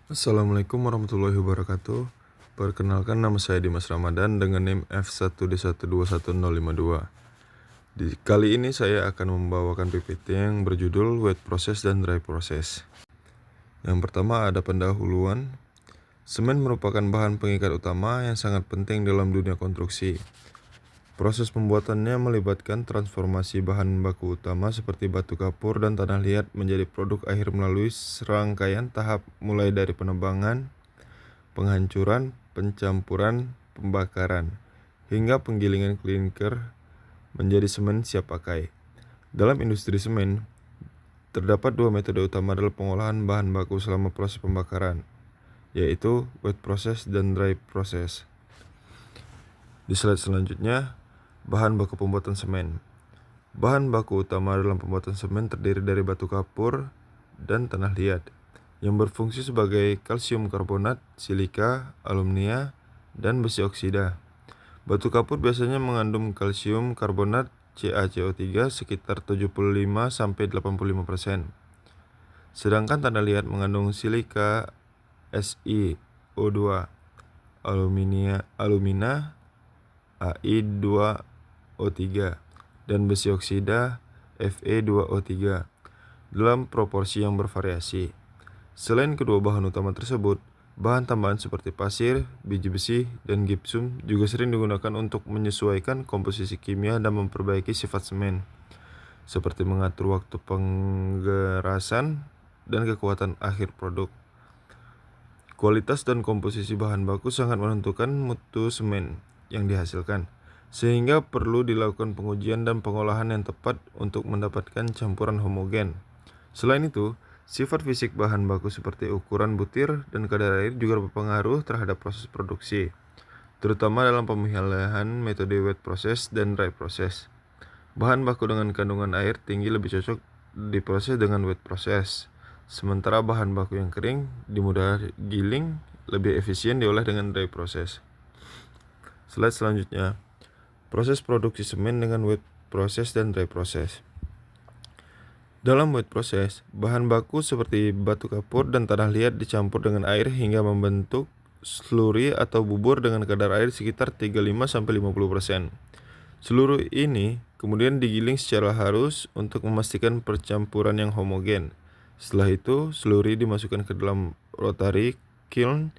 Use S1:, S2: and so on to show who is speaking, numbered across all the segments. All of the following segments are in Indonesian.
S1: Assalamualaikum warahmatullahi wabarakatuh. Perkenalkan, nama saya Dimas Ramadan dengan NIM F1D1211052. Kali ini saya akan membawakan PPT yang berjudul Wet Process dan Dry Process. Yang pertama ada pendahuluan. Semen merupakan bahan pengikat utama yang sangat penting dalam dunia konstruksi. Proses pembuatannya melibatkan transformasi bahan baku utama seperti batu kapur dan tanah liat menjadi produk akhir melalui serangkaian tahap mulai dari penebangan, penghancuran, pencampuran, pembakaran, hingga penggilingan klinker menjadi semen siap pakai. Dalam industri semen, terdapat dua metode utama dalam pengolahan bahan baku selama proses pembakaran, yaitu wet process dan dry process. Di slide selanjutnya, bahan baku pembuatan semen. Bahan baku utama dalam pembuatan semen terdiri dari batu kapur dan tanah liat yang berfungsi sebagai kalsium karbonat, silika, alumnia, dan besi oksida. Batu kapur biasanya mengandung kalsium karbonat CaCO3 sekitar 75-85%. Sedangkan tanah liat mengandung silika SiO2, alumina Ai2O3, dan besi oksida Fe2O3 dalam proporsi yang bervariasi. Selain kedua bahan utama tersebut, bahan tambahan seperti pasir, biji besi, dan gipsum juga sering digunakan untuk menyesuaikan komposisi kimia dan memperbaiki sifat semen, seperti mengatur waktu penggerasan dan kekuatan akhir produk. Kualitas dan komposisi bahan baku sangat menentukan mutu semen yang dihasilkan, sehingga perlu dilakukan pengujian dan pengolahan yang tepat untuk mendapatkan campuran homogen. Selain itu, sifat fisik bahan baku seperti ukuran butir dan kadar air juga berpengaruh terhadap proses produksi, terutama dalam pemilihan metode wet process dan dry process. Bahan baku dengan kandungan air tinggi lebih cocok diproses dengan wet process, sementara bahan baku yang kering dimudah giling lebih efisien diolah dengan dry process. Slide selanjutnya, proses produksi semen dengan wet process dan dry process. Dalam wet process, bahan baku seperti batu kapur dan tanah liat dicampur dengan air hingga membentuk slurry atau bubur dengan kadar air sekitar 35-50%. Seluruh ini kemudian digiling secara halus untuk memastikan percampuran yang homogen. Setelah itu, slurry dimasukkan ke dalam rotary kiln,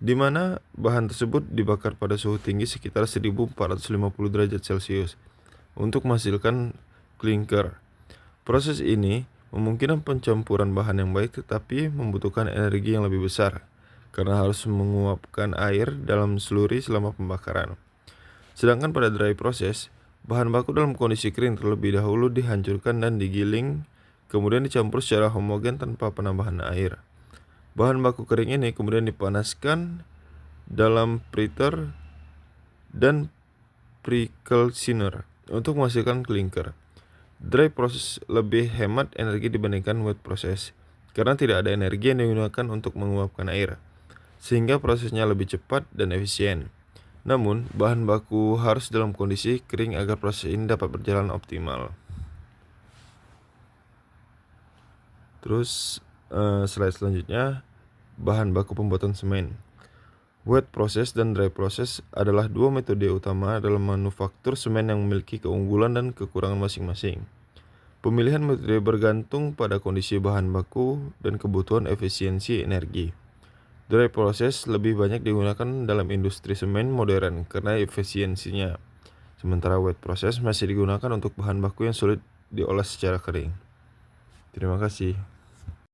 S1: di mana bahan tersebut dibakar pada suhu tinggi sekitar 1450 derajat Celcius untuk menghasilkan klinker. Proses ini memungkinkan pencampuran bahan yang baik, tetapi membutuhkan energi yang lebih besar karena harus menguapkan air dalam slurry selama pembakaran. Sedangkan pada dry process, bahan baku dalam kondisi kering terlebih dahulu dihancurkan dan digiling, kemudian dicampur secara homogen tanpa penambahan air. Bahan baku kering ini kemudian dipanaskan dalam preheater dan precalciner untuk menghasilkan klinker. Dry process lebih hemat energi dibandingkan wet process karena tidak ada energi yang digunakan untuk menguapkan air, sehingga prosesnya lebih cepat dan efisien. Namun, bahan baku harus dalam kondisi kering agar proses ini dapat berjalan optimal. Terus slide selanjutnya, bahan baku pembuatan semen. Wet process dan dry process adalah dua metode utama dalam manufaktur semen yang memiliki keunggulan dan kekurangan masing-masing. Pemilihan metode bergantung pada kondisi bahan baku dan kebutuhan efisiensi energi. Dry process lebih banyak digunakan dalam industri semen modern karena efisiensinya, sementara wet process masih digunakan untuk bahan baku yang sulit diolah secara kering. Terima kasih.